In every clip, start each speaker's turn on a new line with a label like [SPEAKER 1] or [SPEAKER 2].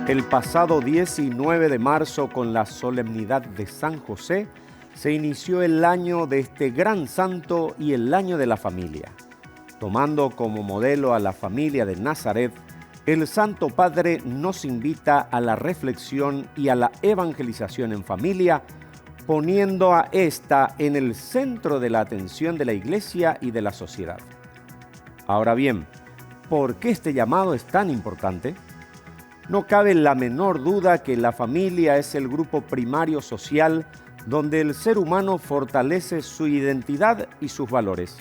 [SPEAKER 1] El pasado 19 de marzo, con la solemnidad de San José, se inició el año de este gran santo y el año de la familia. Tomando como modelo a la familia de Nazaret, el Santo Padre nos invita a la reflexión y a la evangelización en familia, poniendo a esta en el centro de la atención de la Iglesia y de la sociedad. Ahora bien, ¿por qué este llamado es tan importante? No cabe la menor duda que la familia es el grupo primario social donde el ser humano fortalece su identidad y sus valores,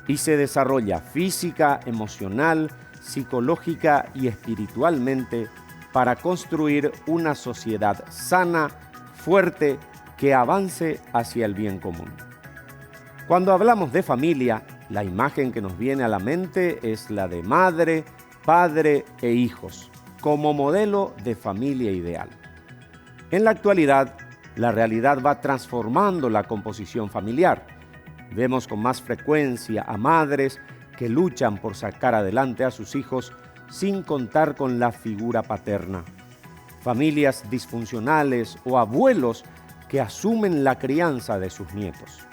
[SPEAKER 1] y se desarrolla física, emocional, psicológica y espiritualmente para construir una sociedad sana, fuerte, que avance hacia el bien común. Cuando hablamos de familia, la imagen que nos viene a la mente es la de madre, padre e hijos, como modelo de familia ideal. En la actualidad, la realidad va transformando la composición familiar. Vemos con más frecuencia a madres que luchan por sacar adelante a sus hijos sin contar con la figura paterna. Familias disfuncionales o abuelos que asumen la crianza de sus nietos.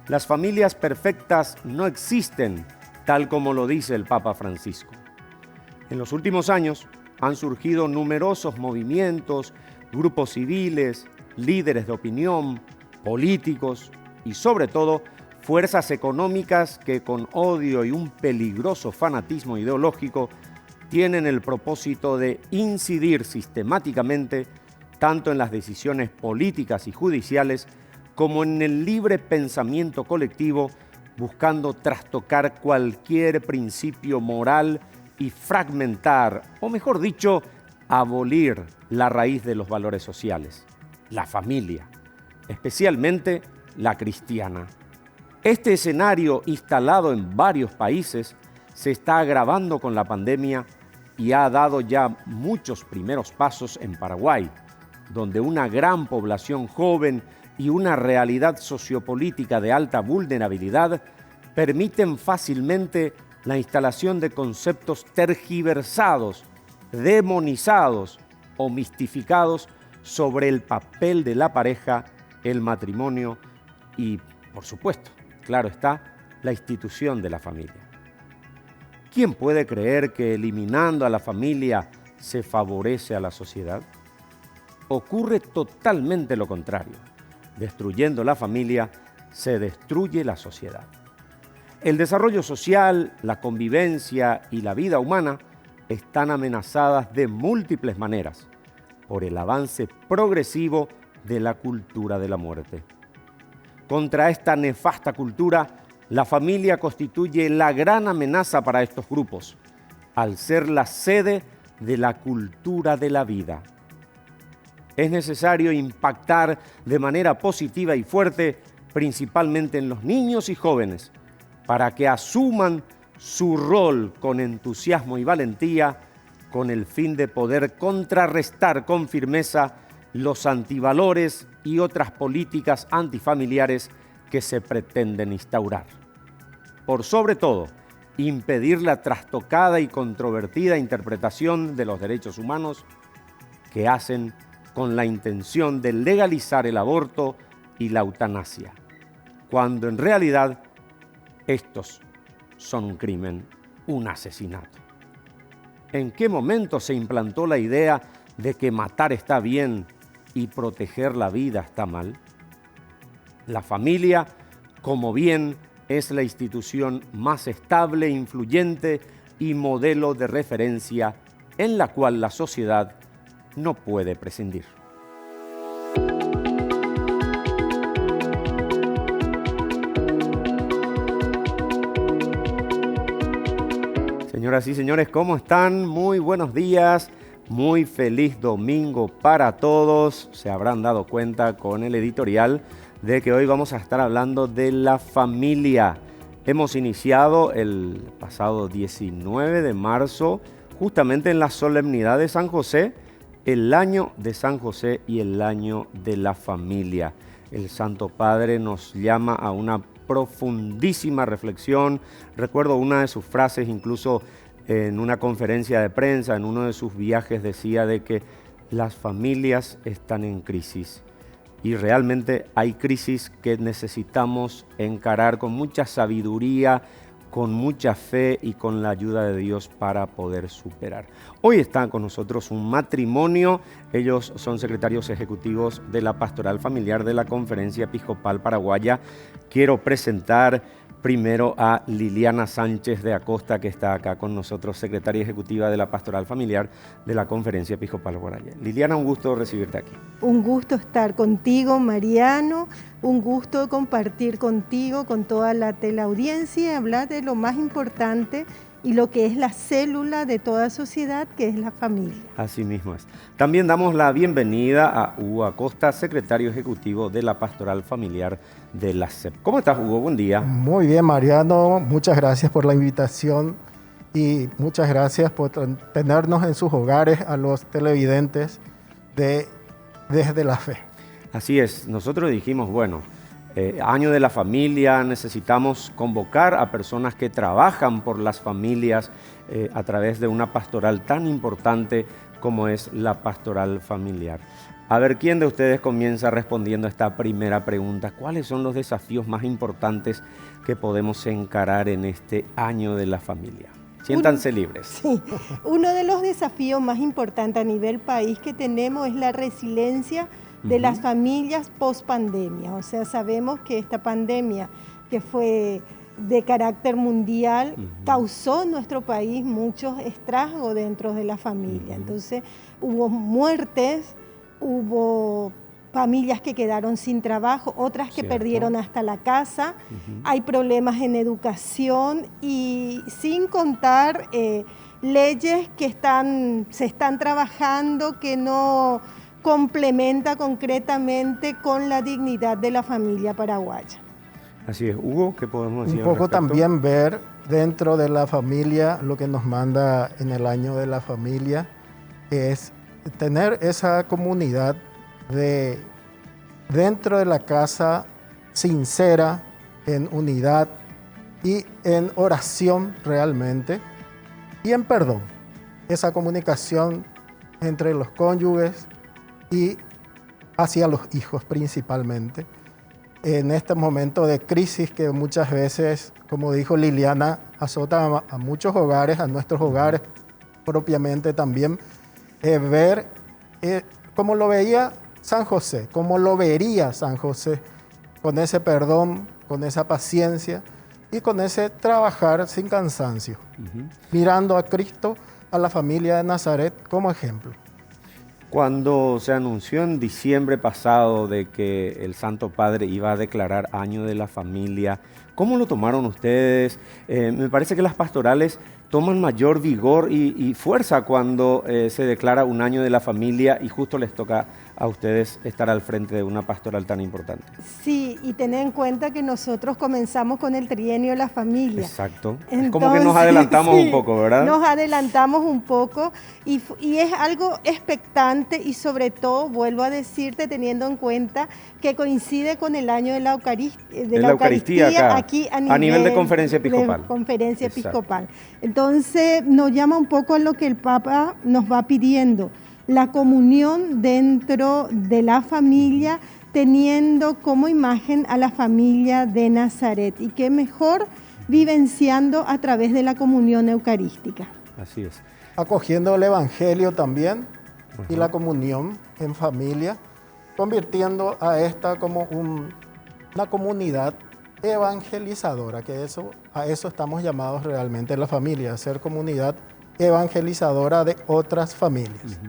[SPEAKER 1] Las familias perfectas no existen, tal como lo dice el Papa Francisco. En los últimos años han surgido numerosos movimientos, grupos civiles, líderes de opinión, políticos y sobre todo fuerzas económicas que con odio y un peligroso fanatismo ideológico tienen el propósito de incidir sistemáticamente tanto en las decisiones políticas y judiciales como en el libre pensamiento colectivo, buscando trastocar cualquier principio moral y fragmentar, o mejor dicho, abolir la raíz de los valores sociales, la familia, especialmente la cristiana. Este escenario, instalado en varios países, se está agravando con la pandemia y ha dado ya muchos primeros pasos en Paraguay, donde una gran población joven y una realidad sociopolítica de alta vulnerabilidad permiten fácilmente la instalación de conceptos tergiversados, demonizados o mistificados sobre el papel de la pareja, el matrimonio y, por supuesto, claro está, la institución de la familia. ¿Quién puede creer que eliminando a la familia se favorece a la sociedad? Ocurre totalmente lo contrario. Destruyendo la familia, se destruye la sociedad. El desarrollo social, la convivencia y la vida humana están amenazadas de múltiples maneras por el avance progresivo de la cultura de la muerte. Contra esta nefasta cultura, la familia constituye la gran amenaza para estos grupos, al ser la sede de la cultura de la vida. Es necesario impactar de manera positiva y fuerte, principalmente en los niños y jóvenes, para que asuman su rol con entusiasmo y valentía, con el fin de poder contrarrestar con firmeza los antivalores y otras políticas antifamiliares que se pretenden instaurar. Por sobre todo, impedir la trastocada y controvertida interpretación de los derechos humanos que hacen con la intención de legalizar el aborto y la eutanasia, cuando en realidad estos son un crimen, un asesinato. ¿En qué momento se implantó la idea de que matar está bien y proteger la vida está mal? La familia, como bien, es la institución más estable, influyente y modelo de referencia en la cual la sociedad no puede prescindir. Señoras y señores, ¿cómo están? Muy buenos días, muy feliz domingo para todos. Se habrán dado cuenta con el editorial de que hoy vamos a estar hablando de la familia. Hemos iniciado el pasado 19 de marzo, justamente en la solemnidad de San José, el año de San José y el año de la familia. El Santo Padre nos llama a una profundísima reflexión. Recuerdo una de sus frases, incluso en una conferencia de prensa, en uno de sus viajes, decía de que las familias están en crisis. Y realmente hay crisis que necesitamos encarar con mucha sabiduría, con mucha fe y con la ayuda de Dios para poder superar. Hoy está con nosotros un matrimonio. Ellos son secretarios ejecutivos de la Pastoral Familiar de la Conferencia Episcopal Paraguaya. Quiero presentar primero a Liliana Sánchez de Acosta, que está acá con nosotros, secretaria ejecutiva de la Pastoral Familiar de la Conferencia Episcopal Paraguaya. Liliana, un gusto recibirte aquí.
[SPEAKER 2] Un gusto estar contigo, Mariano, un gusto compartir contigo, con toda la teleaudiencia, y hablar de lo más importante y lo que es la célula de toda sociedad, que es la familia.
[SPEAKER 1] Así mismo es. También damos la bienvenida a Hugo Acosta, secretario ejecutivo de la Pastoral Familiar de la CEP. ¿Cómo estás, Hugo? Buen día.
[SPEAKER 3] Muy bien, Mariano. Muchas gracias por la invitación y muchas gracias por tenernos en sus hogares a los televidentes de Desde la Fe.
[SPEAKER 1] Así es. Nosotros dijimos, bueno, año de la familia, necesitamos convocar a personas que trabajan por las familias a través de una pastoral tan importante como es la Pastoral Familiar. A ver, ¿quién de ustedes comienza respondiendo a esta primera pregunta? ¿Cuáles son los desafíos más importantes que podemos encarar en este año de la familia? Siéntanse libres.
[SPEAKER 2] Sí, uno de los desafíos más importantes a nivel país que tenemos es la resiliencia de las familias post pandemia. O sea, sabemos que esta pandemia, que fue de carácter mundial, causó en nuestro país muchos estragos dentro de la familia. Entonces, hubo muertes, hubo familias que quedaron sin trabajo, otras que perdieron hasta la casa, hay problemas en educación y sin contar leyes que se están trabajando que no complementa concretamente con la dignidad de la familia paraguaya.
[SPEAKER 1] Así es. Hugo, ¿qué podemos decir?
[SPEAKER 3] Un poco también ver dentro de la familia lo que nos manda en el año de la familia es tener esa comunidad dentro de la casa sincera, en unidad y en oración realmente y en perdón. Esa comunicación entre los cónyuges y hacia los hijos principalmente. En este momento de crisis que muchas veces, como dijo Liliana, azota a muchos hogares, a nuestros hogares propiamente también, ver cómo lo veía San José, cómo lo vería San José, con ese perdón, con esa paciencia y con ese trabajar sin cansancio, mirando a Cristo, a la familia de Nazaret como ejemplo.
[SPEAKER 1] Cuando se anunció en diciembre pasado de que el Santo Padre iba a declarar Año de la Familia, ¿cómo lo tomaron ustedes? Me parece que las pastorales toman mayor vigor y fuerza cuando se declara un Año de la Familia y justo les toca a ustedes estar al frente de una pastoral tan importante.
[SPEAKER 2] Sí, y tener en cuenta que nosotros comenzamos con el trienio de la familia.
[SPEAKER 1] Exacto.
[SPEAKER 2] Entonces,
[SPEAKER 1] es como que nos adelantamos un poco, ¿verdad?
[SPEAKER 2] Nos adelantamos un poco y es algo expectante y sobre todo, vuelvo a decirte, teniendo en cuenta que coincide con el año de la Eucaristía
[SPEAKER 1] acá,
[SPEAKER 2] aquí
[SPEAKER 1] a nivel de conferencia episcopal.
[SPEAKER 2] Conferencia episcopal. Entonces nos llama un poco a lo que el Papa nos va pidiendo, la comunión dentro de la familia, teniendo como imagen a la familia de Nazaret. Y qué mejor vivenciando a través de la comunión eucarística.
[SPEAKER 1] Así es.
[SPEAKER 3] Acogiendo el Evangelio también y la comunión en familia, convirtiendo a esta como una comunidad evangelizadora, que a eso estamos llamados realmente en la familia, a ser comunidad evangelizadora de otras familias.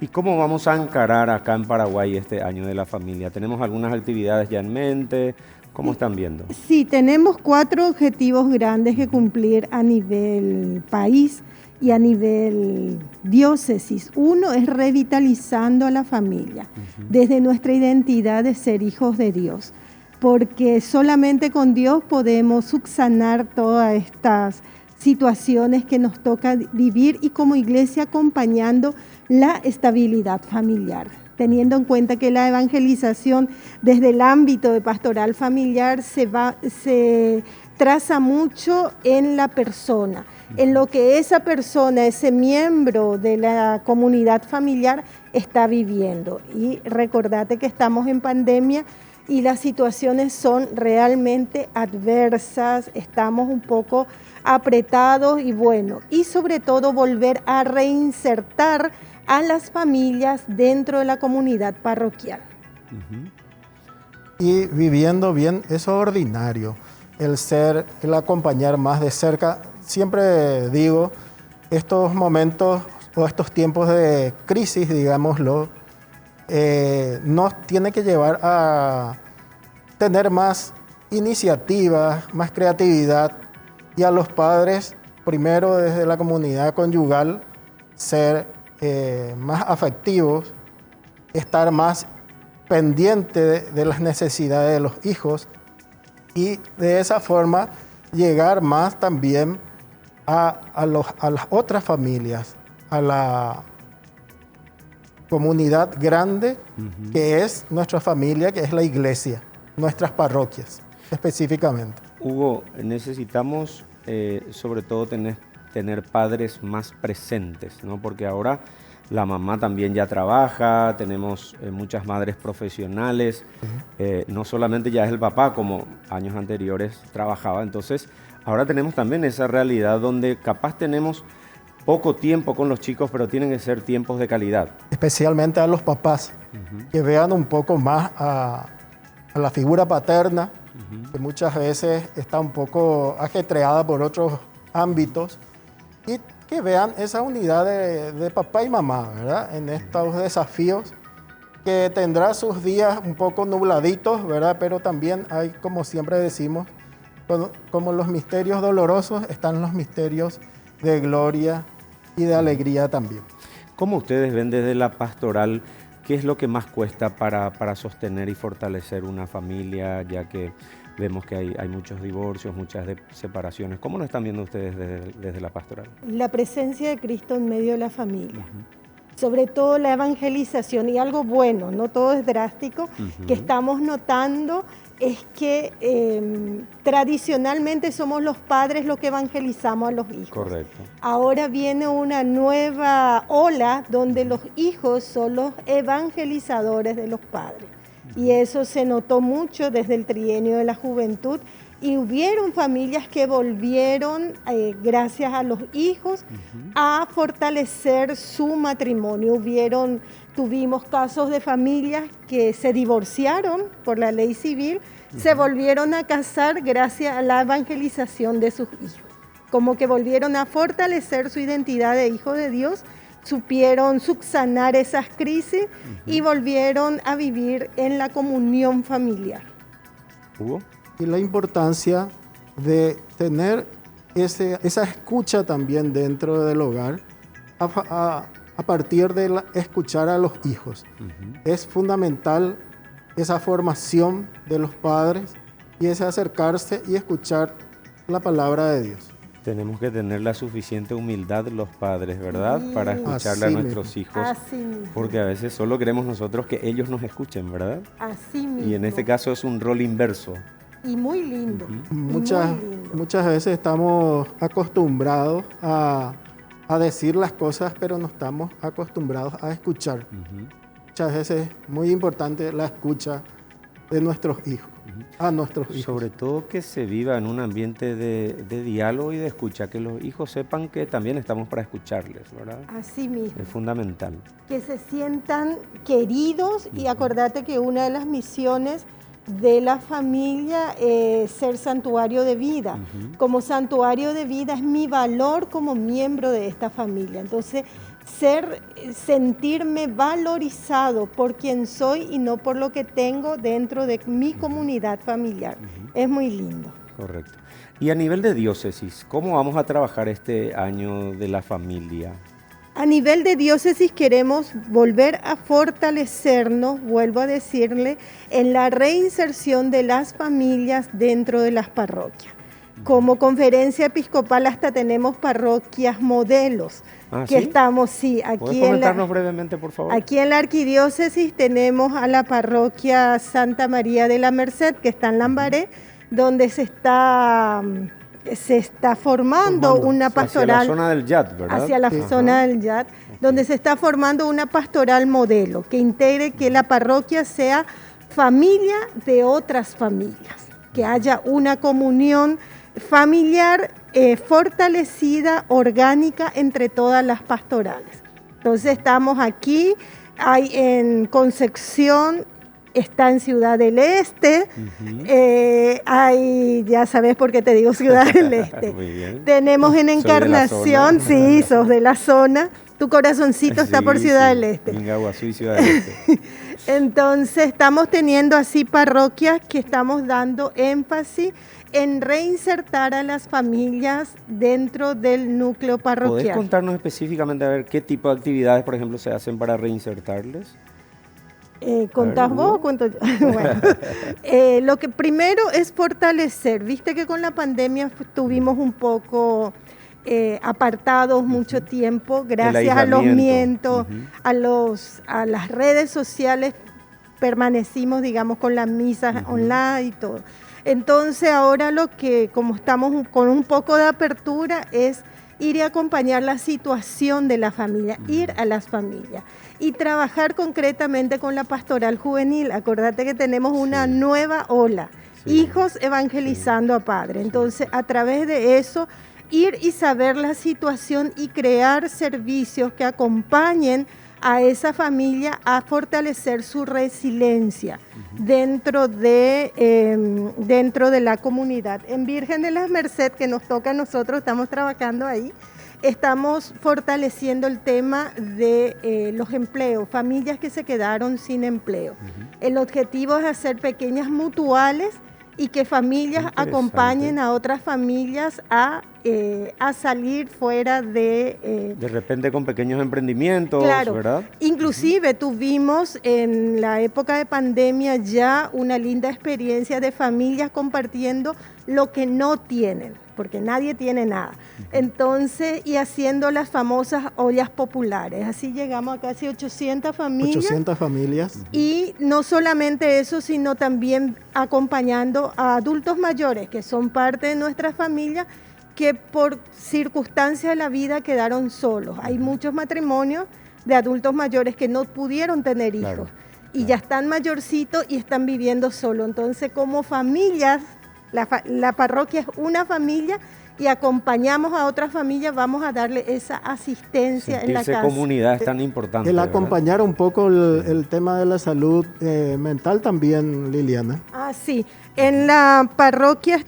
[SPEAKER 1] ¿Y cómo vamos a encarar acá en Paraguay este Año de la Familia? ¿Tenemos algunas actividades ya en mente? ¿Cómo están viendo?
[SPEAKER 2] Sí, tenemos 4 objetivos grandes que cumplir a nivel país y a nivel diócesis. Uno es revitalizando a la familia, desde nuestra identidad de ser hijos de Dios, porque solamente con Dios podemos subsanar todas estas situaciones que nos toca vivir y como iglesia acompañando la estabilidad familiar. teniendo en cuenta que la evangelización desde el ámbito de pastoral familiar se traza mucho en la persona, en lo que esa persona, ese miembro de la comunidad familiar está viviendo. Y recordate que estamos en pandemia y las situaciones son realmente adversas, estamos un poco apretados y sobre todo volver a reinsertar a las familias dentro de la comunidad parroquial.
[SPEAKER 3] Y viviendo bien eso ordinario, el acompañar más de cerca. Siempre digo, estos momentos o estos tiempos de crisis, digámoslo, nos tiene que llevar a tener más iniciativas, más creatividad, y a los padres, primero desde la comunidad conyugal, ser más afectivos, estar más pendiente de las necesidades de los hijos, y de esa forma llegar más también a las otras familias, a la comunidad grande que es nuestra familia, que es la iglesia, nuestras parroquias específicamente.
[SPEAKER 1] Hugo, necesitamos sobre todo tener padres más presentes, ¿no? Porque ahora la mamá también ya trabaja, tenemos muchas madres profesionales, no solamente ya es el papá como años anteriores trabajaba, entonces ahora tenemos también esa realidad donde capaz tenemos poco tiempo con los chicos, pero tienen que ser tiempos de calidad.
[SPEAKER 3] Especialmente a los papás, que vean un poco más a la figura paterna, que muchas veces está un poco ajetreada por otros ámbitos, y que vean esa unidad de papá y mamá, ¿verdad? En estos desafíos que tendrá sus días un poco nubladitos, ¿verdad? Pero también hay, como siempre decimos, como los misterios dolorosos, están los misterios de gloria y de alegría también.
[SPEAKER 1] ¿Cómo ustedes ven desde la pastoral qué es lo que más cuesta para sostener y fortalecer una familia, ya que vemos que hay muchos divorcios, muchas separaciones? ¿Cómo lo están viendo ustedes desde la pastoral?
[SPEAKER 2] La presencia de Cristo en medio de la familia. Sobre todo la evangelización, y algo bueno, no todo es drástico, que estamos notando es que tradicionalmente somos los padres los que evangelizamos a los hijos.
[SPEAKER 1] Correcto.
[SPEAKER 2] Ahora viene una nueva ola donde los hijos son los evangelizadores de los padres. Y eso se notó mucho desde el trienio de la juventud, y hubieron familias que volvieron, gracias a los hijos, a fortalecer su matrimonio. Tuvimos casos de familias que se divorciaron por la ley civil, se volvieron a casar gracias a la evangelización de sus hijos. Como que volvieron a fortalecer su identidad de hijo de Dios, supieron subsanar esas crisis y volvieron a vivir en la comunión familiar.
[SPEAKER 1] ¿Hugo?
[SPEAKER 3] Y la importancia de tener esa escucha también dentro del hogar a partir de escuchar a los hijos. Es fundamental esa formación de los padres y ese acercarse y escuchar la palabra de Dios.
[SPEAKER 1] Tenemos que tener la suficiente humildad los padres, ¿verdad?
[SPEAKER 2] Sí.
[SPEAKER 1] Para escucharle
[SPEAKER 3] Así
[SPEAKER 1] a nuestros hijos.
[SPEAKER 2] Así mismo.
[SPEAKER 1] Porque a veces solo queremos nosotros que ellos nos escuchen, ¿verdad?
[SPEAKER 2] Así mismo.
[SPEAKER 1] Y en este caso es un rol inverso.
[SPEAKER 2] Y muy lindo.
[SPEAKER 3] Muchas veces estamos acostumbrados a decir las cosas, pero no estamos acostumbrados a escuchar. Muchas veces es muy importante la escucha de nuestros hijos, a nuestros hijos.
[SPEAKER 1] Sobre todo que se viva en un ambiente de diálogo y de escucha, que los hijos sepan que también estamos para escucharles, ¿verdad?
[SPEAKER 2] Así mismo.
[SPEAKER 1] Es fundamental.
[SPEAKER 2] Que se sientan queridos, y acordate que una de las misiones de la familia es ser santuario de vida. Como santuario de vida es mi valor como miembro de esta familia. Entonces, sentirme valorizado por quien soy y no por lo que tengo dentro de mi comunidad familiar. Es muy lindo.
[SPEAKER 1] Correcto. Y a nivel de diócesis, ¿cómo vamos a trabajar este año de la familia?
[SPEAKER 2] A nivel de diócesis queremos volver a fortalecernos, vuelvo a decirle, en la reinserción de las familias dentro de las parroquias. Como conferencia episcopal hasta tenemos parroquias modelos. Que
[SPEAKER 1] ¿sí?
[SPEAKER 2] Estamos, sí,
[SPEAKER 1] ¿Puedes comentarnos brevemente, por favor?
[SPEAKER 2] Aquí en la arquidiócesis tenemos a la parroquia Santa María de la Merced, que está en Lambaré, donde se está formando una pastoral.
[SPEAKER 1] Hacia la zona del Yat, ¿verdad?
[SPEAKER 2] Hacia la zona del Yat, donde se está formando una pastoral modelo, que integre que la parroquia sea familia de otras familias, que haya una comunión familiar fortalecida, orgánica entre todas las pastorales. Entonces estamos aquí, hay en Concepción, está en Ciudad del Este, hay, ya sabes por qué te digo Ciudad del Este.
[SPEAKER 1] Muy bien.
[SPEAKER 2] Tenemos en Encarnación, sí, sos de la zona, tu corazoncito está por Ciudad del Este.
[SPEAKER 1] Mingaguazú y Ciudad del Este.
[SPEAKER 2] Entonces estamos teniendo así parroquias que estamos dando énfasis en reinsertar a las familias dentro del núcleo parroquial.
[SPEAKER 1] ¿Podés contarnos específicamente a ver qué tipo de actividades, por ejemplo, se hacen para reinsertarles?
[SPEAKER 2] ¿Contás vos o cuento yo? Bueno, lo que primero es fortalecer. Viste que con la pandemia estuvimos un poco apartados mucho tiempo, gracias a los mientos, a las redes sociales, permanecimos, digamos, con las misas online y todo. Entonces ahora como estamos con un poco de apertura, es ir y acompañar la situación de la familia, ir a las familias y trabajar concretamente con la pastoral juvenil. Acordate que tenemos una nueva ola, hijos evangelizando a padres. Entonces, a través de eso, ir y saber la situación y crear servicios que acompañen a esa familia a fortalecer su resiliencia dentro de la comunidad. En Virgen de las Merced, que nos toca a nosotros, estamos trabajando ahí, estamos fortaleciendo el tema de los empleos, familias que se quedaron sin empleo. El objetivo es hacer pequeñas mutuales y que familias acompañen a otras familias a salir fuera de
[SPEAKER 1] repente con pequeños emprendimientos,
[SPEAKER 2] claro,
[SPEAKER 1] ¿verdad?
[SPEAKER 2] Inclusive tuvimos en la época de pandemia ya una linda experiencia de familias compartiendo lo que no tienen, porque nadie tiene nada. Entonces, y haciendo las famosas ollas populares. Así llegamos a casi 800 familias.
[SPEAKER 3] 800 familias.
[SPEAKER 2] Y no solamente eso, sino también acompañando a adultos mayores, que son parte de nuestra familia, que por circunstancias de la vida quedaron solos. Hay muchos matrimonios de adultos mayores que no pudieron tener hijos y ya están mayorcitos y están viviendo solos. Entonces, como familias, la parroquia es una familia y acompañamos a otras familias, vamos a darle esa asistencia en la casa.
[SPEAKER 1] Comunidad es tan importante.
[SPEAKER 3] El acompañar un poco el tema de la salud mental también, Liliana.
[SPEAKER 2] Sí. En la parroquia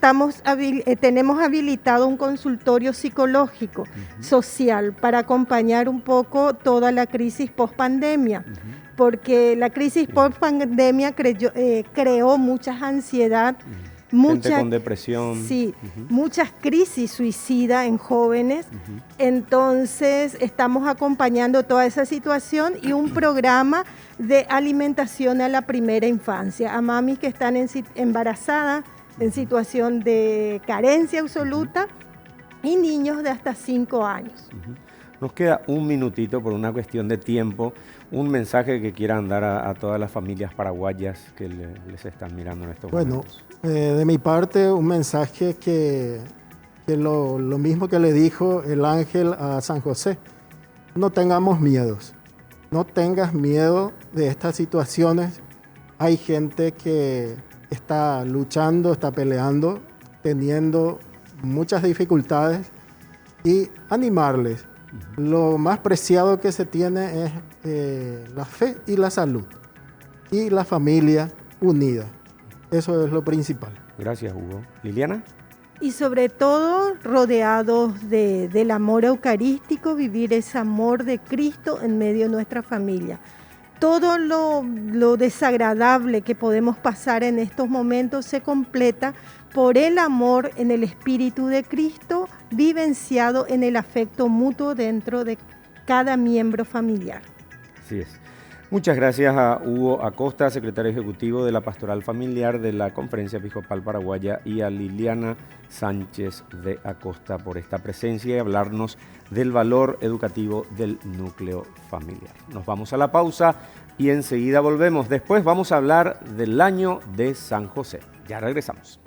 [SPEAKER 2] tenemos habilitado un consultorio psicológico social para acompañar un poco toda la crisis post-pandemia, porque la crisis post-pandemia creó mucha ansiedad,
[SPEAKER 1] gente con depresión.
[SPEAKER 2] Sí, muchas crisis suicidas en jóvenes. Entonces estamos acompañando toda esa situación y un programa de alimentación a la primera infancia, a mamis que están embarazadas, en situación de carencia absoluta y niños de hasta 5 años.
[SPEAKER 1] Nos queda un minutito por una cuestión de tiempo, un mensaje que quieran dar a todas las familias paraguayas que les están mirando en estos momentos.
[SPEAKER 3] De mi parte, un mensaje que lo mismo que le dijo el ángel a San José: no tengamos miedos, no tengas miedo de estas situaciones. Hay gente que está luchando, está peleando, teniendo muchas dificultades, y animarles. Lo más preciado que se tiene es la fe y la salud y la familia unida. Eso es lo principal.
[SPEAKER 1] Gracias, Hugo. ¿Liliana?
[SPEAKER 2] Y sobre todo, rodeados del amor eucarístico, vivir ese amor de Cristo en medio de nuestra familia. Todo lo desagradable que podemos pasar en estos momentos se completa por el amor en el Espíritu de Cristo, vivenciado en el afecto mutuo dentro de cada miembro familiar.
[SPEAKER 1] Así es. Muchas gracias a Hugo Acosta, secretario ejecutivo de la Pastoral Familiar de la Conferencia Episcopal Paraguaya, y a Liliana Sánchez de Acosta por esta presencia y hablarnos del valor educativo del núcleo familiar. Nos vamos a la pausa y enseguida volvemos. Después vamos a hablar del año de San José. Ya regresamos.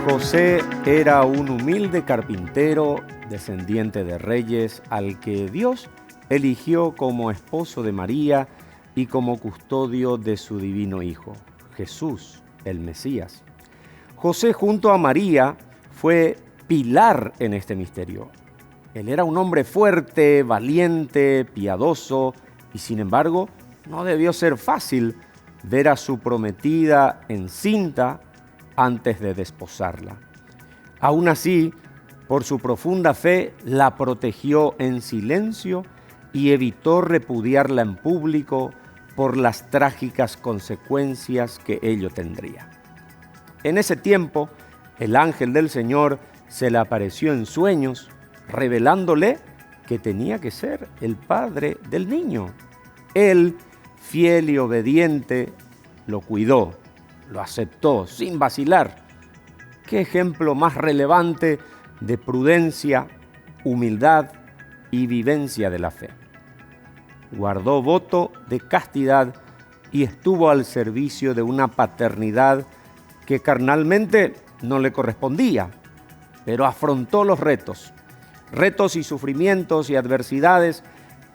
[SPEAKER 1] José era un humilde carpintero, descendiente de reyes, al que Dios eligió como esposo de María y como custodio de su divino Hijo, Jesús, el Mesías. José, junto a María, fue pilar en este misterio. Él era un hombre fuerte, valiente, piadoso, y sin embargo, no debió ser fácil ver a su prometida encinta antes de desposarla. Aún así, por su profunda fe, la protegió en silencio y evitó repudiarla en público por las trágicas consecuencias que ello tendría. En ese tiempo, el ángel del Señor se le apareció en sueños, revelándole que tenía que ser el padre del niño. Él, fiel y obediente, lo cuidó, lo aceptó sin vacilar. ¿Qué ejemplo más relevante de prudencia, humildad y vivencia de la fe? Guardó voto de castidad y estuvo al servicio de una paternidad que carnalmente no le correspondía, pero afrontó los retos y sufrimientos y adversidades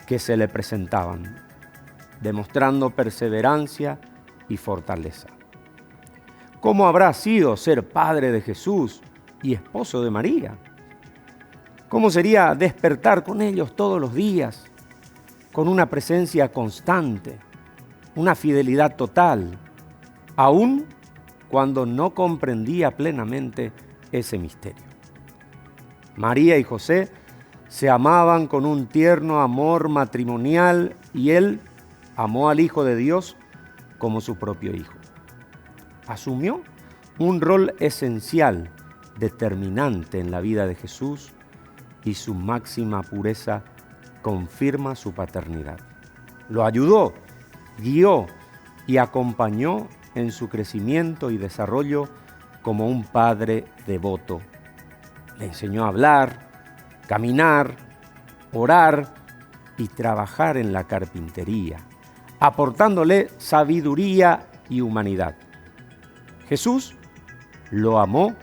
[SPEAKER 1] que se le presentaban, demostrando perseverancia y fortaleza. ¿Cómo habrá sido ser padre de Jesús y esposo de María? ¿Cómo sería despertar con ellos todos los días, con una presencia constante, una fidelidad total, aun cuando no comprendía plenamente ese misterio? María y José se amaban con un tierno amor matrimonial y él amó al Hijo de Dios como su propio hijo. Asumió un rol esencial, determinante en la vida de Jesús, y su máxima pureza confirma su paternidad. Lo ayudó, guió y acompañó en su crecimiento y desarrollo como un padre devoto. Le enseñó a hablar, caminar, orar y trabajar en la carpintería, aportándole sabiduría y humanidad. Jesús lo amó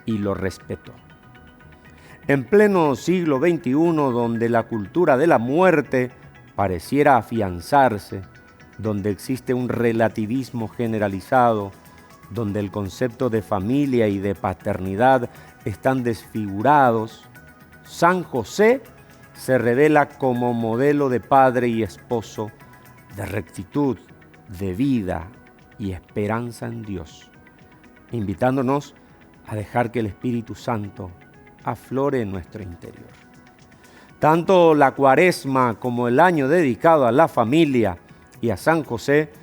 [SPEAKER 1] y lo respetó. En pleno siglo XXI, donde la cultura de la muerte pareciera afianzarse, donde existe un relativismo generalizado, donde el concepto de familia y de paternidad están desfigurados, San José se revela como modelo de padre y esposo, de rectitud, de vida y esperanza en Dios, invitándonos a dejar que el Espíritu Santo aflore en nuestro interior. Tanto la Cuaresma como el año dedicado a la familia y a San José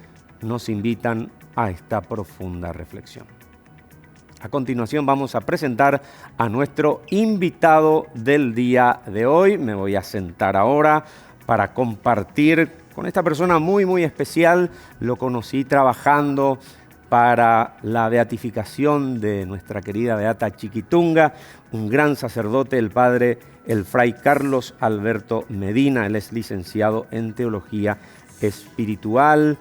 [SPEAKER 1] nos invitan a esta profunda reflexión. A continuación vamos a presentar a nuestro invitado del día de hoy. Me voy a sentar ahora para compartir con esta persona muy especial. Lo conocí trabajando para la beatificación de nuestra querida beata Chiquitunga, un gran sacerdote, el fray Carlos Alberto Medina. Él es licenciado en Teología Espiritual,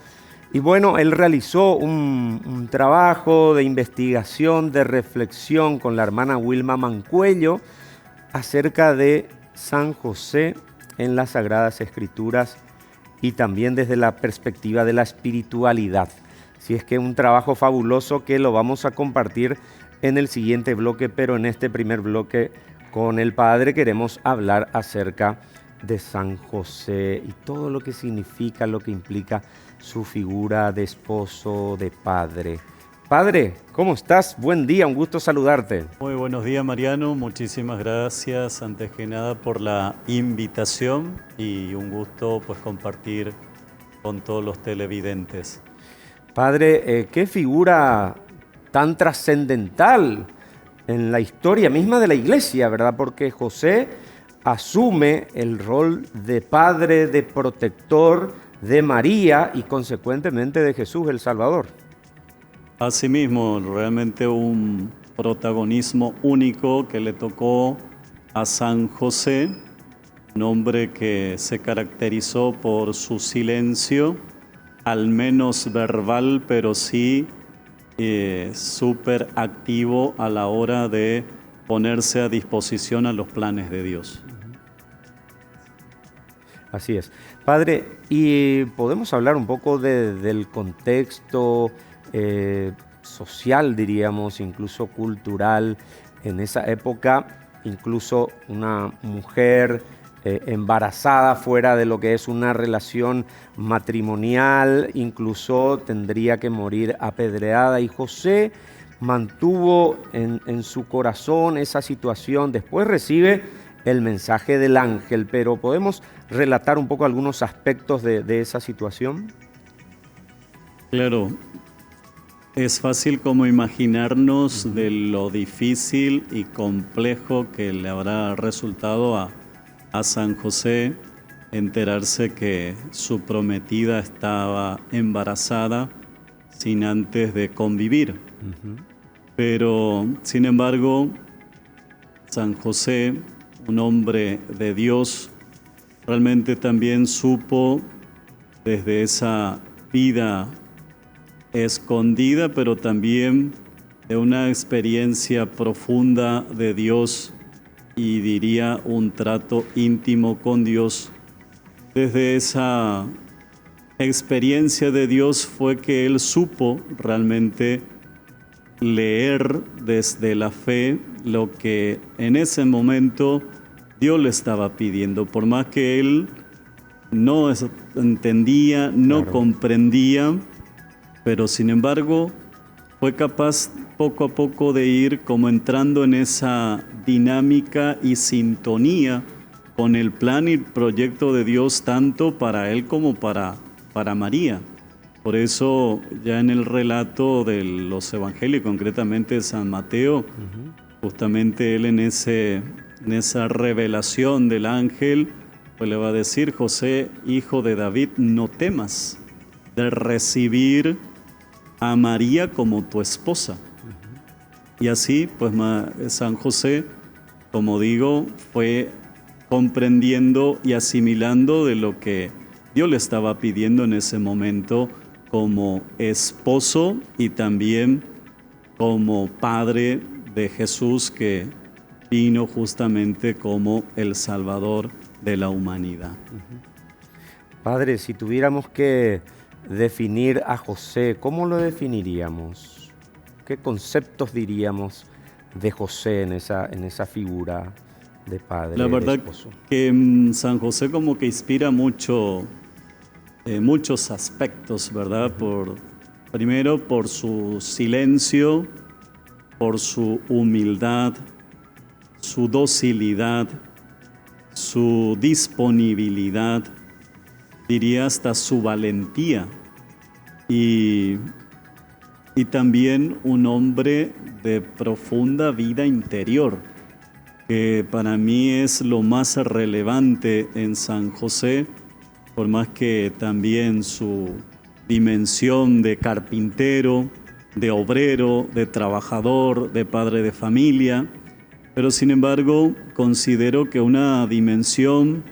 [SPEAKER 1] Y bueno, él realizó un trabajo de investigación, de reflexión con la hermana Wilma Mancuello acerca de San José en las Sagradas Escrituras y también desde la perspectiva de la espiritualidad. Así es que un trabajo fabuloso que lo vamos a compartir en el siguiente bloque, pero en este primer bloque con el Padre queremos hablar acerca de San José y todo lo que significa, lo que implica su figura de esposo, de padre. Padre, ¿cómo estás? Buen día, un gusto saludarte.
[SPEAKER 4] Muy buenos días, Mariano. Muchísimas gracias, antes que nada, por la invitación y un gusto pues compartir con todos los televidentes.
[SPEAKER 1] Padre, qué figura tan trascendental en la historia misma de la Iglesia, ¿verdad? Porque José asume el rol de padre, de protector de María y consecuentemente de Jesús el Salvador.
[SPEAKER 4] Asimismo, realmente un protagonismo único que le tocó a San José, un hombre que se caracterizó por su silencio, al menos verbal, pero sí súper activo a la hora de ponerse a disposición a los planes de Dios.
[SPEAKER 1] Así es. Padre, y podemos hablar un poco del contexto social, diríamos, incluso cultural, en esa época, incluso una mujer embarazada fuera de lo que es una relación matrimonial, incluso tendría que morir apedreada, y José mantuvo en su corazón esa situación. Después recibe el mensaje del ángel, pero ¿podemos relatar un poco algunos aspectos de esa situación?
[SPEAKER 4] Claro, es fácil como imaginarnos de lo difícil y complejo que le habrá resultado a San José enterarse que su prometida estaba embarazada sin antes de convivir. Pero, sin embargo, San José, un hombre de Dios, realmente también supo desde esa vida escondida, pero también de una experiencia profunda de Dios y diría un trato íntimo con Dios. Desde esa experiencia de Dios fue que él supo realmente leer desde la fe lo que en ese momento Dios le estaba pidiendo, por más que él no entendía, no comprendía, pero sin embargo fue capaz poco a poco de ir como entrando en esa dinámica y sintonía con el plan y el proyecto de Dios, tanto para él como para María. Por eso ya en el relato de los evangelios, concretamente de San Mateo, justamente él en esa revelación del ángel, pues le va a decir: José, hijo de David, no temas de recibir a María como tu esposa. Y así, pues San José, como digo, fue comprendiendo y asimilando de lo que Dios le estaba pidiendo en ese momento como esposo y también como padre de Jesús, que vino justamente como el Salvador de la humanidad.
[SPEAKER 1] Padre, si tuviéramos que definir a José, ¿cómo lo definiríamos? ¿Qué conceptos diríamos de José en esa figura de padre?
[SPEAKER 4] La verdad
[SPEAKER 1] de esposo?
[SPEAKER 4] que San José como que inspira muchos aspectos, ¿verdad? Primero por su silencio, por su humildad, su docilidad, su disponibilidad, diría hasta su valentía, y también un hombre de profunda vida interior, que para mí es lo más relevante en San José, por más que también su dimensión de carpintero, de obrero, de trabajador, de padre de familia, pero sin embargo considero que una dimensión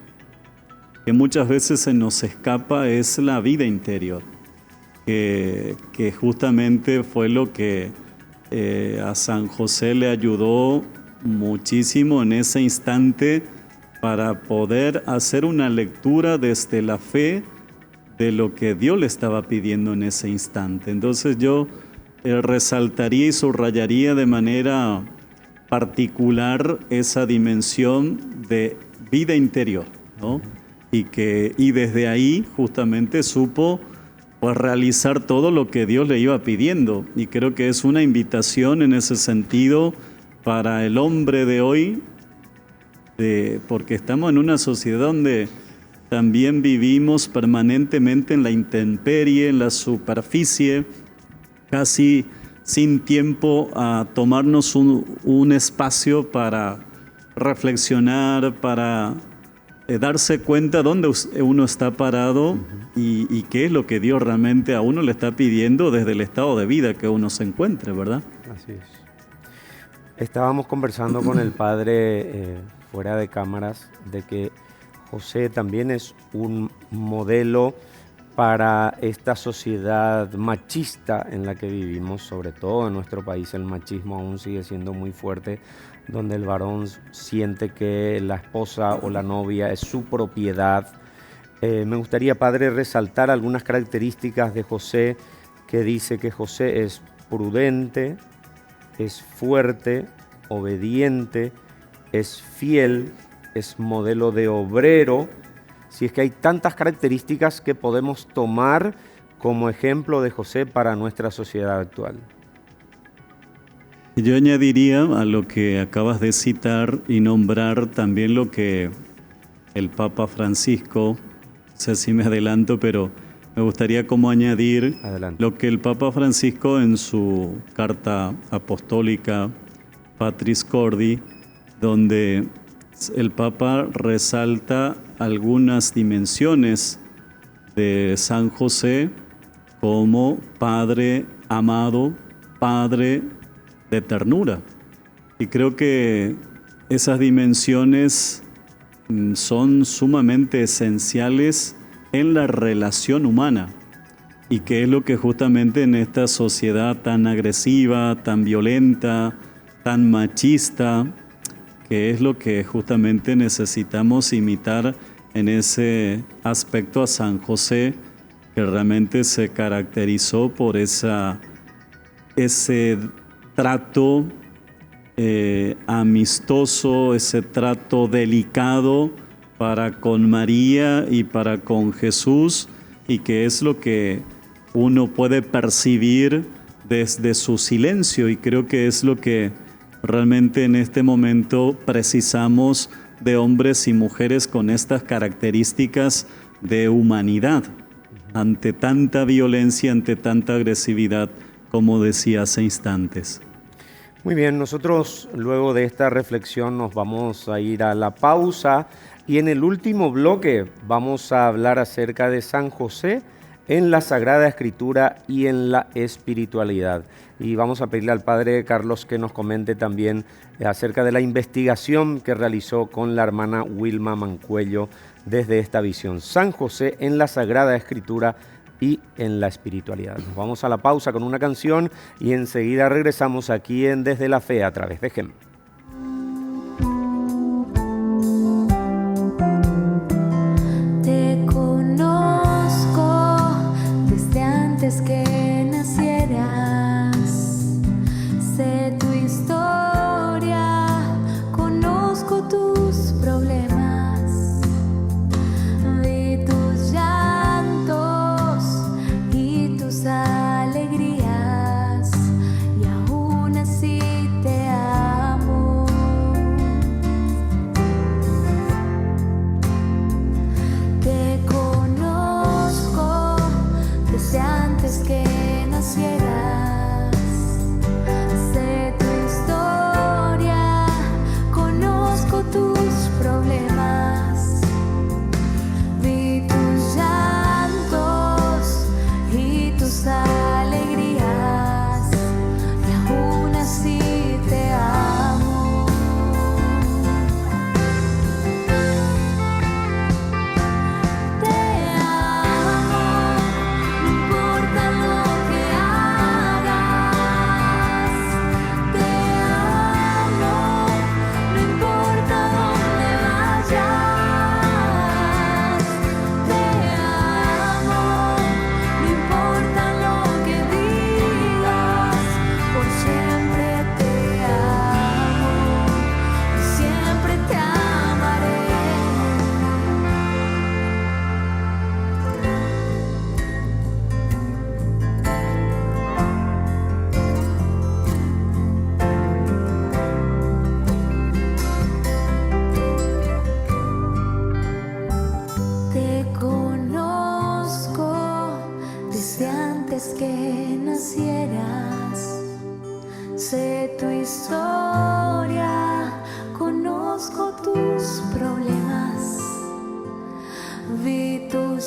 [SPEAKER 4] que muchas veces se nos escapa es la vida interior, que justamente fue lo que a San José le ayudó muchísimo en ese instante para poder hacer una lectura desde la fe de lo que Dios le estaba pidiendo en ese instante. Entonces yo resaltaría y subrayaría de manera particular esa dimensión de vida interior, ¿no? Y desde ahí justamente supo pues realizar todo lo que Dios le iba pidiendo. Y creo que es una invitación en ese sentido para el hombre de hoy, porque estamos en una sociedad donde también vivimos permanentemente en la intemperie, en la superficie, casi sin tiempo a tomarnos un espacio para reflexionar, para darse cuenta dónde uno está parado y qué es lo que Dios realmente a uno le está pidiendo desde el estado de vida que uno se encuentre, ¿verdad?
[SPEAKER 1] Así es. Estábamos conversando con el padre fuera de cámaras de que José también es un modelo para esta sociedad machista en la que vivimos, sobre todo en nuestro país el machismo aún sigue siendo muy fuerte, donde el varón siente que la esposa o la novia es su propiedad. Me gustaría, padre, resaltar algunas características de José, que dice que José es prudente, es fuerte, obediente, es fiel, es modelo de obrero. Si es que hay tantas características que podemos tomar como ejemplo de José para nuestra sociedad actual.
[SPEAKER 4] Yo añadiría a lo que acabas de citar y nombrar también lo que el Papa Francisco, no sé si me adelanto, pero me gustaría como añadir lo que el Papa Francisco en su carta apostólica Patris Cordi, donde el Papa resalta algunas dimensiones de San José como padre amado, padre de ternura. Y creo que esas dimensiones son sumamente esenciales en la relación humana y que es lo que justamente en esta sociedad tan agresiva, tan violenta, tan machista, que es lo que justamente necesitamos imitar en ese aspecto a San José, que realmente se caracterizó por ese trato amistoso, ese trato delicado para con María y para con Jesús, y que es lo que uno puede percibir desde su silencio, y creo que es lo que realmente en este momento precisamos de hombres y mujeres con estas características de humanidad ante tanta violencia, ante tanta agresividad, como decía hace instantes.
[SPEAKER 1] Muy bien, nosotros luego de esta reflexión nos vamos a ir a la pausa y en el último bloque vamos a hablar acerca de San José en la Sagrada Escritura y en la espiritualidad. Y vamos a pedirle al Padre Carlos que nos comente también acerca de la investigación que realizó con la hermana Wilma Mancuello desde esta visión. San José en la Sagrada Escritura y en la espiritualidad. Nos vamos a la pausa con una canción y enseguida regresamos aquí en Desde la Fe a través de GEM.
[SPEAKER 5] Te conozco desde antes que nacieras, sé tu historia, conozco tus problemas, vi tus llantos y tus alegrías, y aún así te amo.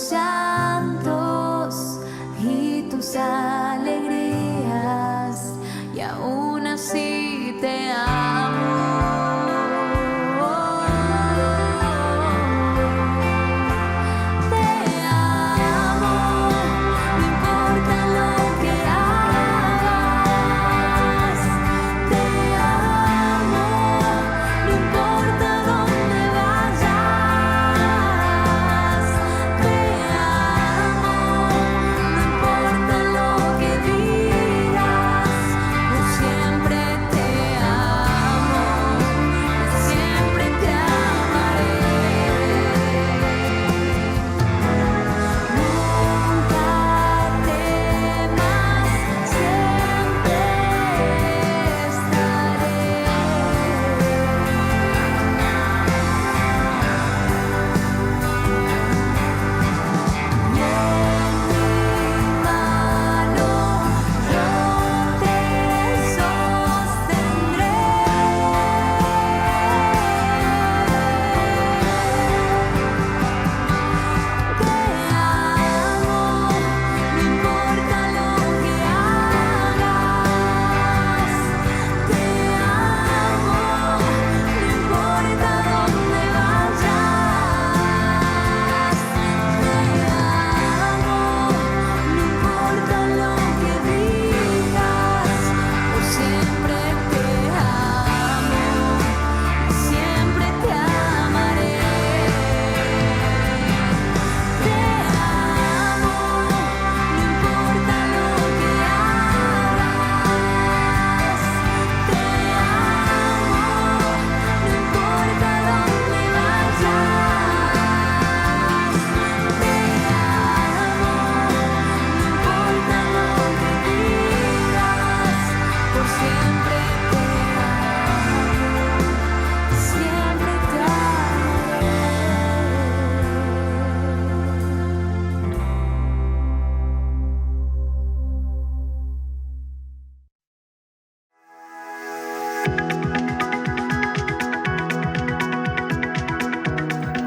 [SPEAKER 5] tus llantos y tus alegrías, y aún así te amo.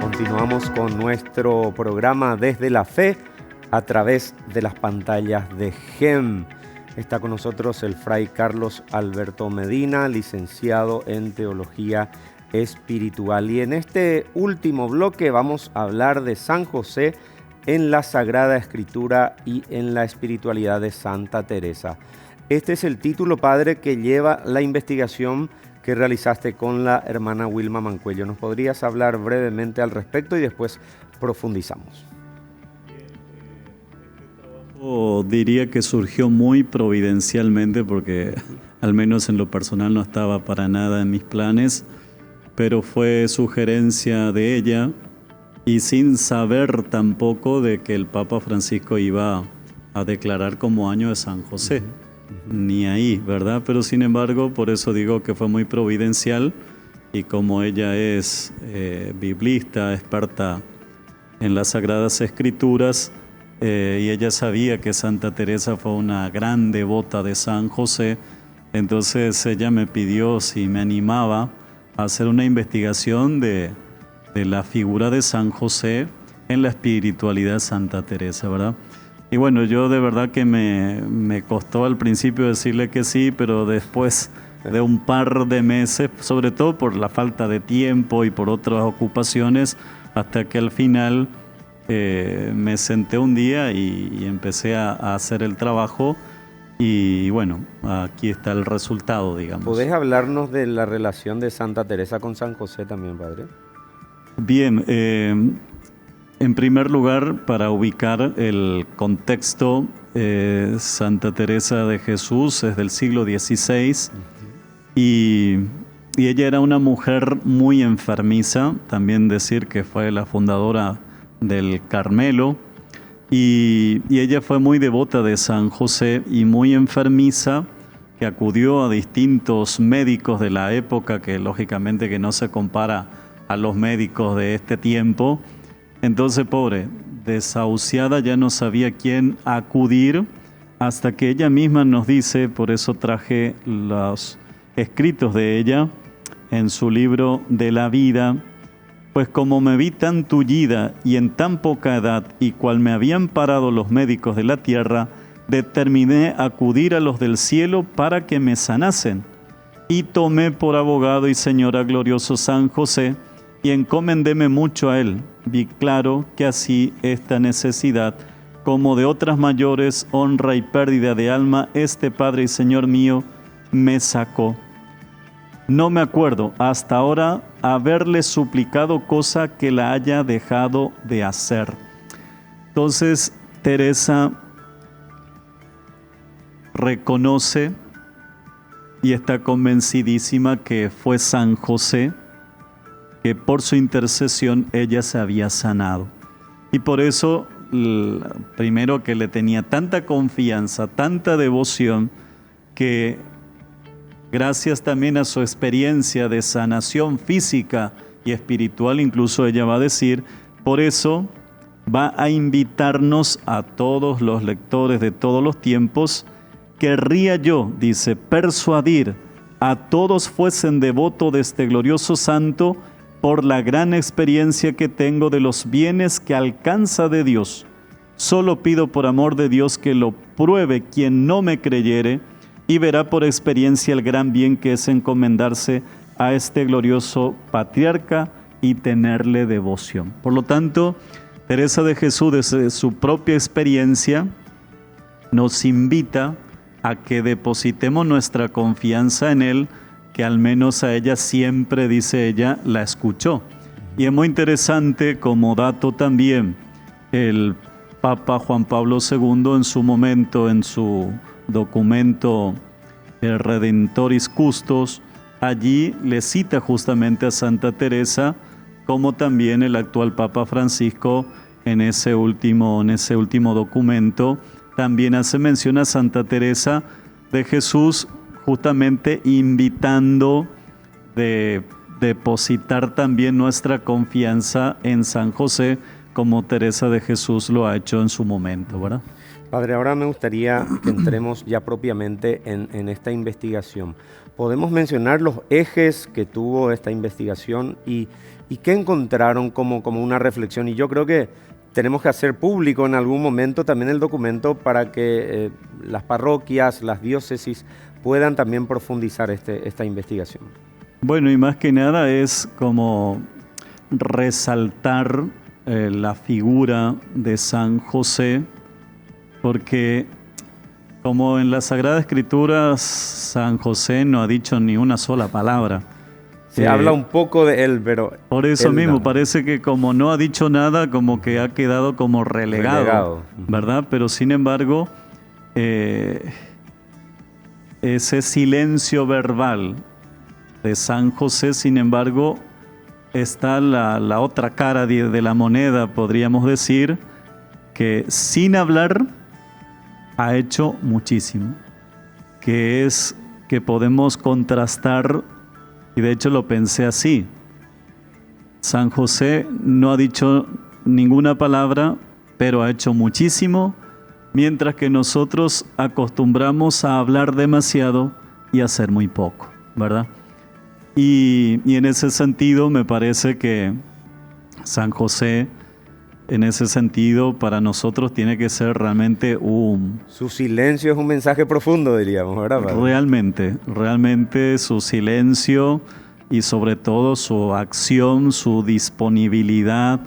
[SPEAKER 1] Continuamos con nuestro programa Desde la Fe a través de las pantallas de GEM. Está con nosotros el Fray Carlos Alberto Medina, licenciado en Teología Espiritual. Y en este último bloque vamos a hablar de San José en la Sagrada Escritura y en la espiritualidad de Santa Teresa. Este es el título, padre, que lleva la investigación que realizaste con la hermana Wilma Mancuello. ¿Nos podrías hablar brevemente al respecto y después profundizamos?
[SPEAKER 4] Diría que surgió muy providencialmente porque al menos en lo personal no estaba para nada en mis planes, pero fue sugerencia de ella y sin saber tampoco de que el Papa Francisco iba a declarar como año de San José. Ni ahí, ¿verdad? Pero sin embargo, por eso digo que fue muy providencial, y como ella es biblista, experta en las Sagradas Escrituras, y ella sabía que Santa Teresa fue una gran devota de San José, entonces ella me pidió si me animaba a hacer una investigación de la figura de San José en la espiritualidad de Santa Teresa, ¿verdad? Y bueno, yo de verdad que me costó al principio decirle que sí, pero después de un par de meses, sobre todo por la falta de tiempo y por otras ocupaciones, hasta que al final me senté un día y empecé a hacer el trabajo, y bueno, aquí está el resultado, digamos.
[SPEAKER 1] ¿Podés hablarnos de la relación de Santa Teresa con San José también, padre?
[SPEAKER 4] Bien, en primer lugar, para ubicar el contexto, Santa Teresa de Jesús es del siglo XVI, y ella era una mujer muy enfermiza, también decir que fue la fundadora del Carmelo, y ella fue muy devota de San José y muy enfermiza, que acudió a distintos médicos de la época, que lógicamente que no se compara a los médicos de este tiempo. Entonces, pobre, desahuciada, ya no sabía quién acudir, hasta que ella misma nos dice, por eso traje los escritos de ella en su libro de la vida, Pues como me vi tan tullida y en tan poca edad, y cual me habían parado los médicos de la tierra, determiné acudir a los del cielo para que me sanasen. Y tomé por abogado y señor a glorioso San José, y encomendéme mucho a él. Vi claro que así esta necesidad, como de otras mayores, honra y pérdida de alma, este Padre y Señor mío me sacó. No me acuerdo hasta ahora haberle suplicado cosa que la haya dejado de hacer. Entonces, Teresa reconoce y está convencidísima que fue San José, que por su intercesión ella se había sanado. Y por eso, primero que le tenía tanta confianza, tanta devoción, que gracias también a su experiencia de sanación física y espiritual, incluso ella va a decir, por eso va a invitarnos a todos los lectores de todos los tiempos. Querría yo, dice, persuadir a todos fuesen devotos de este glorioso santo por la gran experiencia que tengo de los bienes que alcanza de Dios. Solo pido por amor de Dios que lo pruebe quien no me creyere y verá por experiencia el gran bien que es encomendarse a este glorioso patriarca y tenerle devoción. Por lo tanto, Teresa de Jesús, desde su propia experiencia, nos invita a que depositemos nuestra confianza en Él, que al menos a ella siempre, dice ella, la escuchó. Y es muy interesante como dato también, el Papa Juan Pablo II en su momento, en su documento el Redentoris Custos, allí le cita justamente a Santa Teresa, como también el actual Papa Francisco en ese último documento también hace mención a Santa Teresa de Jesús, justamente invitando de depositar también nuestra confianza en San José, como Teresa de Jesús lo ha hecho en su momento, ¿verdad?
[SPEAKER 1] Padre, ahora me gustaría que entremos ya propiamente en esta investigación. ¿Podemos mencionar los ejes que tuvo esta investigación y qué encontraron como una reflexión? Y yo creo que tenemos que hacer público en algún momento también el documento para que las parroquias, las diócesis puedan también profundizar esta investigación.
[SPEAKER 4] Bueno, y más que nada es como resaltar la figura de San José, porque como en la Sagrada Escritura San José no ha dicho ni una sola palabra.
[SPEAKER 1] Se habla un poco de él, pero...
[SPEAKER 4] Por eso mismo, parece que como no ha dicho nada, como que ha quedado como relegado. ¿Verdad? Pero sin embargo, ese silencio verbal de San José, sin embargo, está la otra cara de la moneda, podríamos decir, que sin hablar ha hecho muchísimo, que es que podemos contrastar. Y de hecho lo pensé así. San José no ha dicho ninguna palabra, pero ha hecho muchísimo, mientras que nosotros acostumbramos a hablar demasiado y a hacer muy poco, ¿verdad? Y en ese sentido me parece que San José, en ese sentido, para nosotros tiene que ser realmente
[SPEAKER 1] Su silencio es un mensaje profundo, diríamos, ¿verdad, padre?
[SPEAKER 4] Realmente su silencio y sobre todo su acción, su disponibilidad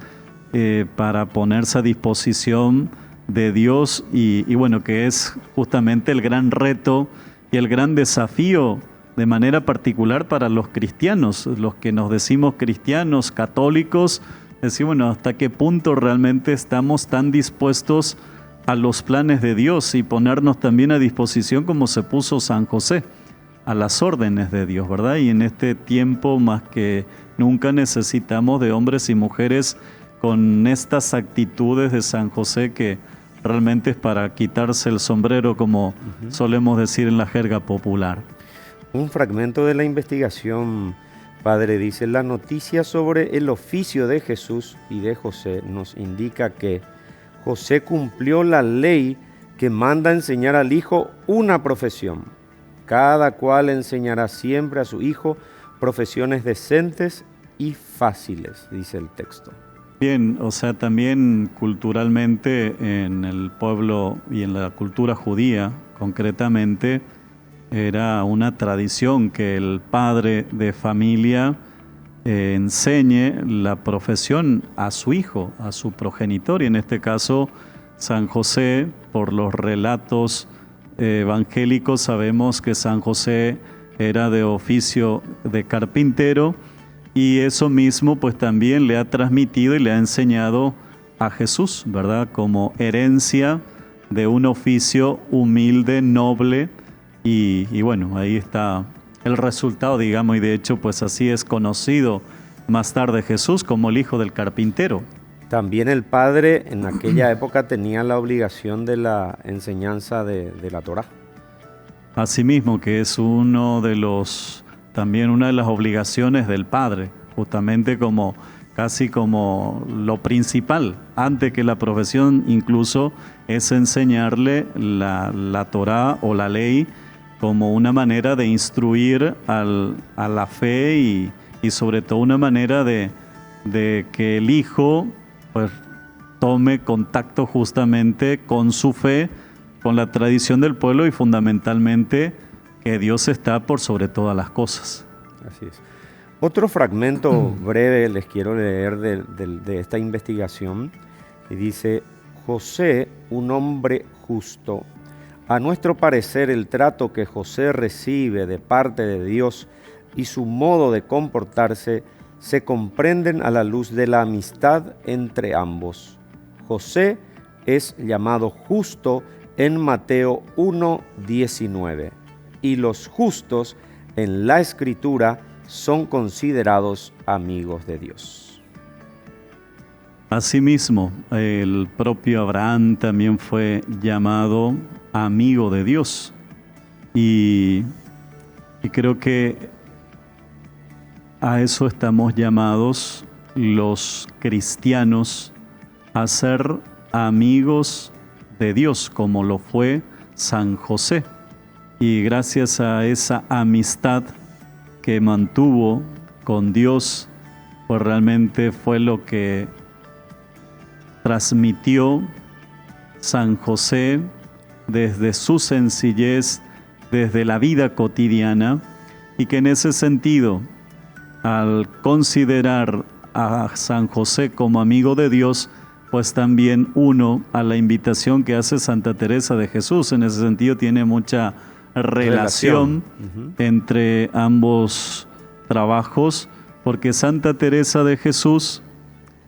[SPEAKER 4] para ponerse a disposición de Dios y bueno, que es justamente el gran reto y el gran desafío de manera particular para los cristianos, los que nos decimos cristianos, católicos. Decir, bueno, hasta qué punto realmente estamos tan dispuestos a los planes de Dios y ponernos también a disposición como se puso San José, a las órdenes de Dios, ¿verdad? Y en este tiempo más que nunca necesitamos de hombres y mujeres con estas actitudes de San José que realmente es para quitarse el sombrero, como solemos decir en la jerga popular.
[SPEAKER 1] Un fragmento de la investigación, Padre, dice: la noticia sobre el oficio de Jesús y de José nos indica que José cumplió la ley que manda enseñar al hijo una profesión. Cada cual enseñará siempre a su hijo profesiones decentes y fáciles, dice el texto.
[SPEAKER 4] Bien, o sea, también culturalmente en el pueblo y en la cultura judía concretamente, era una tradición que el padre de familia enseñe la profesión a su hijo, a su progenitor, y en este caso San José, por los relatos evangélicos sabemos que San José era de oficio de carpintero, y eso mismo pues también le ha transmitido y le ha enseñado a Jesús, ¿verdad? Como herencia de un oficio humilde, noble, y bueno, ahí está el resultado, digamos, y de hecho pues así es conocido más tarde Jesús como el hijo del carpintero.
[SPEAKER 1] También el padre en aquella época tenía la obligación de la enseñanza de la Torá.
[SPEAKER 4] Asimismo, que es también una de las obligaciones del padre, justamente casi como lo principal, antes que la profesión incluso, es enseñarle la Torá o la ley como una manera de instruir a la fe y sobre todo una manera de que el hijo pues tome contacto justamente con su fe, con la tradición del pueblo y fundamentalmente que Dios está por sobre todas las cosas.
[SPEAKER 1] Así es. Otro fragmento breve les quiero leer de esta investigación, y dice: José, un hombre justo. A nuestro parecer, el trato que José recibe de parte de Dios y su modo de comportarse se comprenden a la luz de la amistad entre ambos. José es llamado justo en Mateo 1:19, y los justos en la Escritura son considerados amigos de Dios.
[SPEAKER 4] Asimismo, el propio Abraham también fue llamado amigo de Dios, y creo que a eso estamos llamados los cristianos, a ser amigos de Dios, como lo fue San José. Y gracias a esa amistad que mantuvo con Dios, pues realmente fue lo que transmitió San José desde su sencillez, desde la vida cotidiana, y que en ese sentido, al considerar a San José como amigo de Dios, pues también uno a la invitación que hace Santa Teresa de Jesús. En ese sentido tiene mucha relación entre ambos trabajos, porque Santa Teresa de Jesús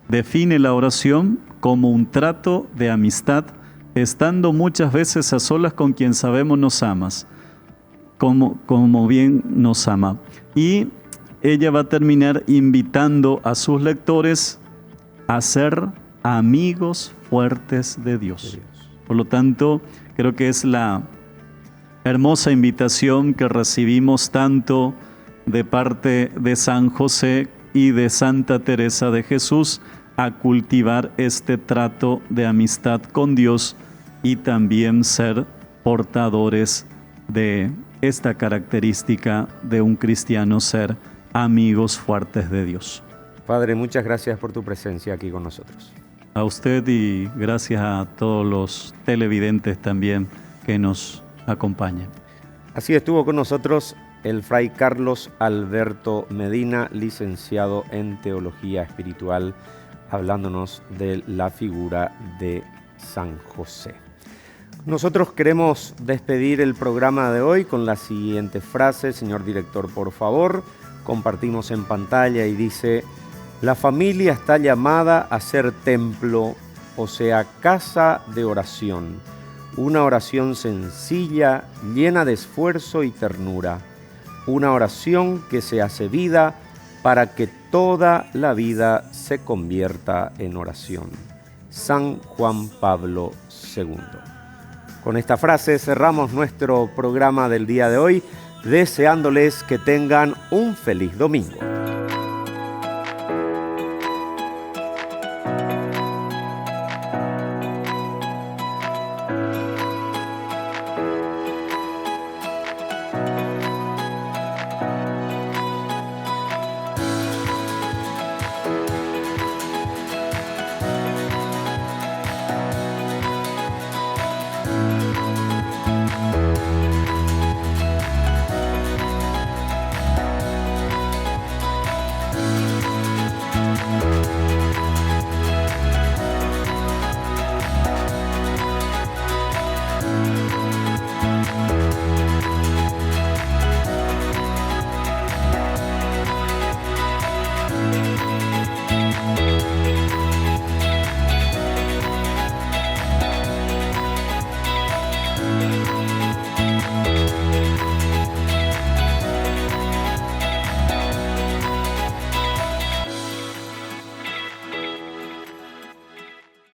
[SPEAKER 4] define la oración como un trato de amistad, estando muchas veces a solas con quien sabemos nos amas, como bien nos ama. Y ella va a terminar invitando a sus lectores a ser amigos fuertes de Dios. Por lo tanto, creo que es la hermosa invitación que recibimos tanto de parte de San José y de Santa Teresa de Jesús a cultivar este trato de amistad con Dios y también ser portadores de esta característica de un cristiano, ser amigos fuertes de Dios.
[SPEAKER 1] Padre, muchas gracias por tu presencia aquí con nosotros.
[SPEAKER 4] A usted y gracias a todos los televidentes también que nos acompañan.
[SPEAKER 1] Así estuvo con nosotros el Fray Carlos Alberto Medina, licenciado en Teología Espiritual, hablándonos de la figura de San José. Nosotros queremos despedir el programa de hoy con la siguiente frase. Señor director, por favor, compartimos en pantalla y dice: la familia está llamada a ser templo, o sea, casa de oración. Una oración sencilla, llena de esfuerzo y ternura. Una oración que se hace vida para que toda la vida se convierta en oración. San Juan Pablo II. Con esta frase cerramos nuestro programa del día de hoy, deseándoles que tengan un feliz domingo.